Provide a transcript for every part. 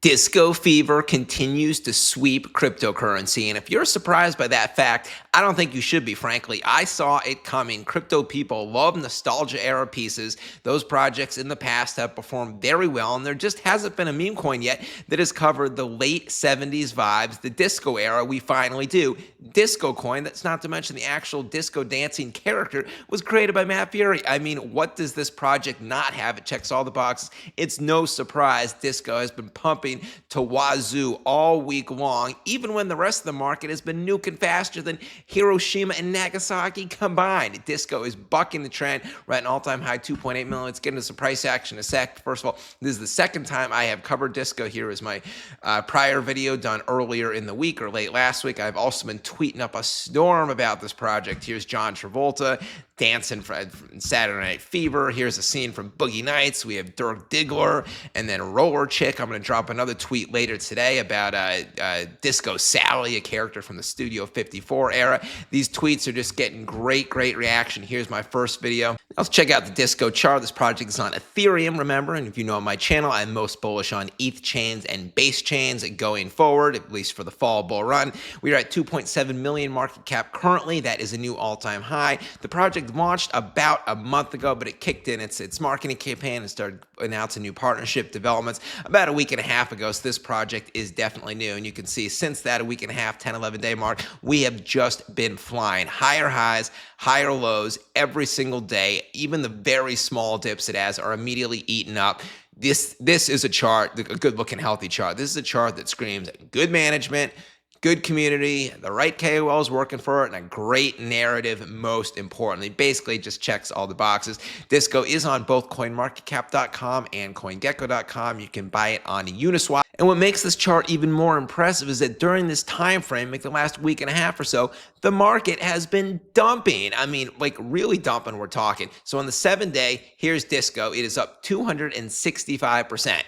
Disco fever continues to sweep cryptocurrency, and if you're surprised by that fact, I don't think you should be, frankly. I saw it coming. Crypto people love nostalgia era pieces. Those projects in the past have performed very well, and there just hasn't been a meme coin yet that has covered the late 70s vibes, the disco era. We finally do. Disco coin, that's not to mention the actual disco dancing character, was created by Matt Fury. I mean, what does this project not have? It checks all the boxes. It's no surprise disco has been pumping to wazoo all week long, even when the rest of the market has been nuking faster than Hiroshima and Nagasaki combined. Disco is bucking the trend. We're at an all-time high 2.8 million. Let's get into some price action in a sec. First of all, this is the second time I have covered disco. Here is my prior video done earlier in the week or late last week. I've also been tweeting up a storm about this project. Here's John Travolta dancing for Saturday Night Fever. Here's a scene from Boogie Nights. We have Dirk Diggler and then Roller Chick. I'm going to drop another tweet later today about Disco Sally, a character from the Studio 54 era. These tweets are just getting great reaction. Here's my first video. Let's check out the disco chart. This project is on Ethereum, remember, and if you know my channel, I'm most bullish on ETH chains and base chains going forward, at least for the fall bull run. We are at 2.7 million market cap currently. That is a new all-time high. The project launched about a month ago, but it kicked in its marketing campaign and started announcing new partnership developments about a week and a half ago. So this project is definitely new, and you can see since that a week and a half, 10, 11 day mark, we have just been flying higher highs, higher lows every single day. Even the very small dips it has are immediately eaten up. This is a chart, a good looking healthy chart. This is a chart that screams good management, good community, the right KOLs working for it, and a great narrative, most importantly. Basically, it just checks all the boxes. Disco is on both CoinMarketCap.com and CoinGecko.com. You can buy it on Uniswap. And what makes this chart even more impressive is that during this time frame, like the last week and a half or so, the market has been dumping. I mean, like really dumping, we're talking. So on the 7-day, here's Disco. It is up 265%.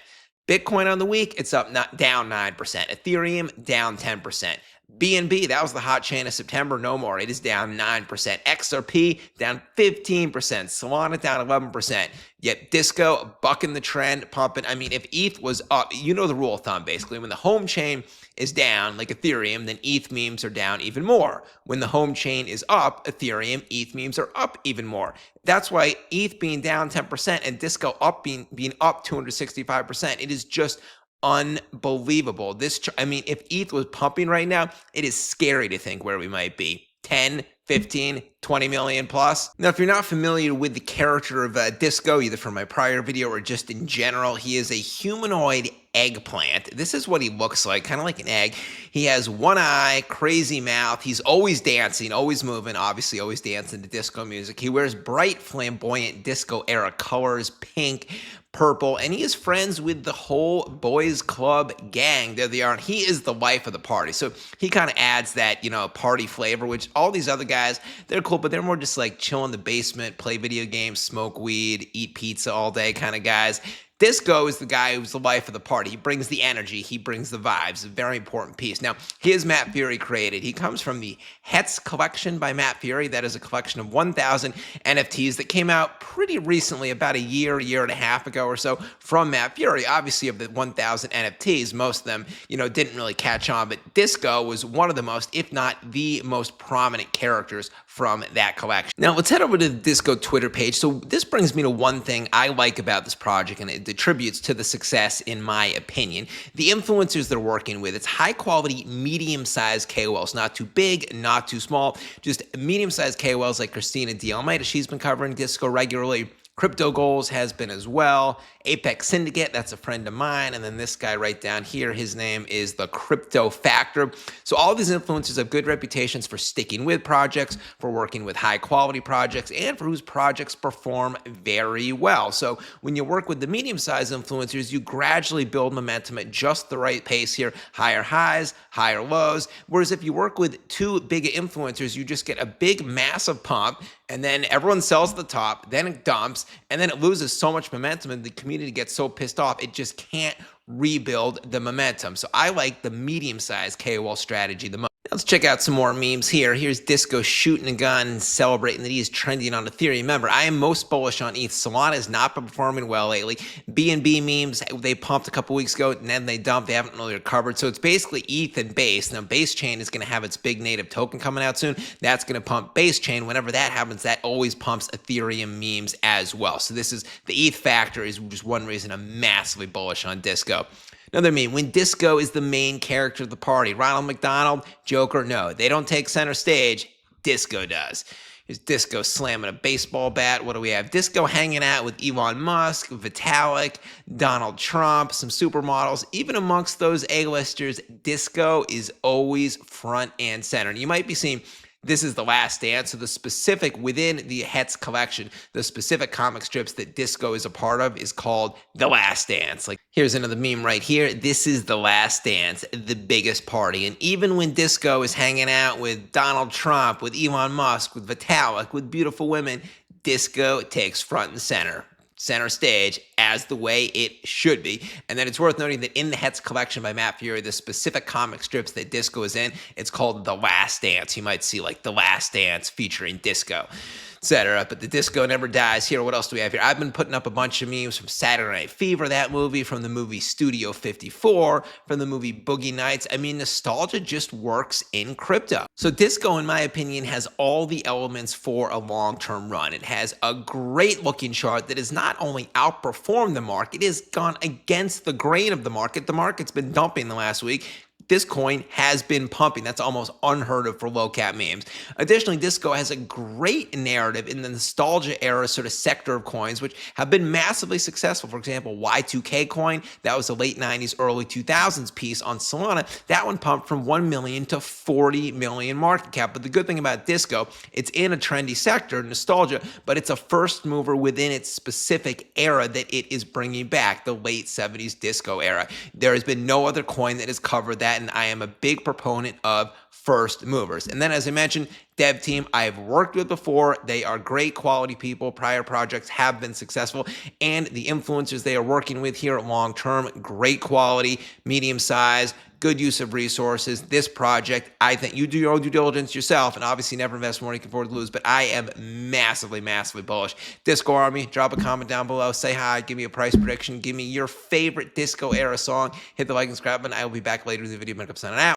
Bitcoin on the week, it's up down 9%. Ethereum down 10%. BNB, that was the hot chain of September, no more. It is down 9%. XRP down 15%. Solana down 11%. Yet Disco bucking the trend, pumping. I mean, if ETH was up, you know the rule of thumb, basically. When the home chain is down, like Ethereum, then ETH memes are down even more. When the home chain is up, Ethereum, ETH memes are up even more. That's why ETH being down 10% and Disco up being up 265%. It is just unbelievable. I mean, if ETH was pumping right now, it is scary to think where we might be. 10, 15, 20 million plus. Now, if you're not familiar with the character of Disco, either from my prior video or just in general, he is a humanoid eggplant. This is what he looks like, kind of like an egg. He has one eye, crazy mouth. He's always dancing, always moving, obviously always dancing to disco music. He wears bright, flamboyant disco era colors, pink, purple, and he is friends with the whole boys club gang. There they are, and he is the life of the party. So he kind of adds that, party flavor, which all these other guys, they're cool, but they're more just like chill in the basement, play video games, smoke weed, eat pizza all day kind of guys. Disco is the guy who's the life of the party. He brings the energy. He brings the vibes. A very important piece. Now, here's Matt Fury created. He comes from the Hetz collection by Matt Fury. That is a collection of 1,000 NFTs that came out pretty recently, about a year and a half ago or so from Matt Fury. Obviously, of the 1,000 NFTs, most of them, didn't really catch on, but Disco was one of the most, if not the most prominent characters from that collection. Now, let's head over to the Disco Twitter page. So this brings me to one thing I like about this project, and it attributes to the success, in my opinion. The influencers they're working with, it's high-quality, medium-sized KOLs, not too big, not too small, just medium-sized KOLs like Christina D'Almeida. She's been covering Disco regularly. Crypto Goals has been as well. Apex Syndicate, that's a friend of mine. And then this guy right down here, his name is the Crypto Factor. So all these influencers have good reputations for sticking with projects, for working with high quality projects, and for whose projects perform very well. So when you work with the medium-sized influencers, you gradually build momentum at just the right pace here. Higher highs, higher lows. Whereas if you work with too big influencers, you just get a big, massive pump, and then everyone sells at the top, then it dumps, and then it loses so much momentum, and the community gets so pissed off, it just can't rebuild the momentum. So I like the medium-sized KOL strategy the most. Let's check out some more memes here. Here's Disco shooting a gun, celebrating that he is trending on Ethereum. Remember, I am most bullish on ETH. Solana has not been performing well lately. BNB memes, they pumped a couple weeks ago, and then they dumped. They haven't really recovered. So it's basically ETH and Base. Now, Base Chain is going to have its big native token coming out soon. That's going to pump Base Chain. Whenever that happens, that always pumps Ethereum memes as well. So this is the ETH factor is just one reason I'm massively bullish on Disco. Another meme, when Disco is the main character of the party. Ronald McDonald, Joker, no. They don't take center stage. Disco does. Here's Disco slamming a baseball bat. What do we have? Disco hanging out with Elon Musk, Vitalik, Donald Trump, some supermodels. Even amongst those A-listers, Disco is always front and center. And you might be seeing this is The Last Dance, so the specific within the Hetz collection, the specific comic strips that Disco is a part of is called The Last Dance. Like, here's another meme right here. This is The Last Dance, the biggest party. And even when Disco is hanging out with Donald Trump, with Elon Musk, with Vitalik, with beautiful women, Disco takes front and center stage as the way it should be. And then it's worth noting that in the Hetz collection by Matt Fury, the specific comic strips that Disco is in, it's called The Last Dance. You might see like The Last Dance featuring Disco, etc. But the Disco never dies. Here, what else do we have here? I've been putting up a bunch of memes from Saturday Night Fever, that movie, from the movie Studio 54, from the movie Boogie Nights. I mean, nostalgia just works in crypto. So Disco, in my opinion, has all the elements for a long-term run. It has a great looking chart that has not only outperformed the market, it has gone against the grain of the market. The market's been dumping the last week. This coin has been pumping. That's almost unheard of for low cap memes. Additionally, Disco has a great narrative in the nostalgia era sort of sector of coins, which have been massively successful. For example, Y2K coin, that was a late 90s, early 2000s piece on Solana. That one pumped from 1 million to 40 million market cap. But the good thing about Disco, it's in a trendy sector, nostalgia, but it's a first mover within its specific era that it is bringing back, the late 70s Disco era. There has been no other coin that has covered that, and I am a big proponent of first movers. And then, as I mentioned, dev team I've worked with before. They are great quality people. Prior projects have been successful, and the influencers they are working with here long term, great quality, medium size, good use of resources. This project, I think you do your own due diligence yourself, and obviously never invest more than you can afford to lose, but I am massively bullish. Disco Army, drop a comment down below, say hi, give me a price prediction, give me your favorite Disco era song, hit the like and subscribe button. I will be back later with the video. Signing out.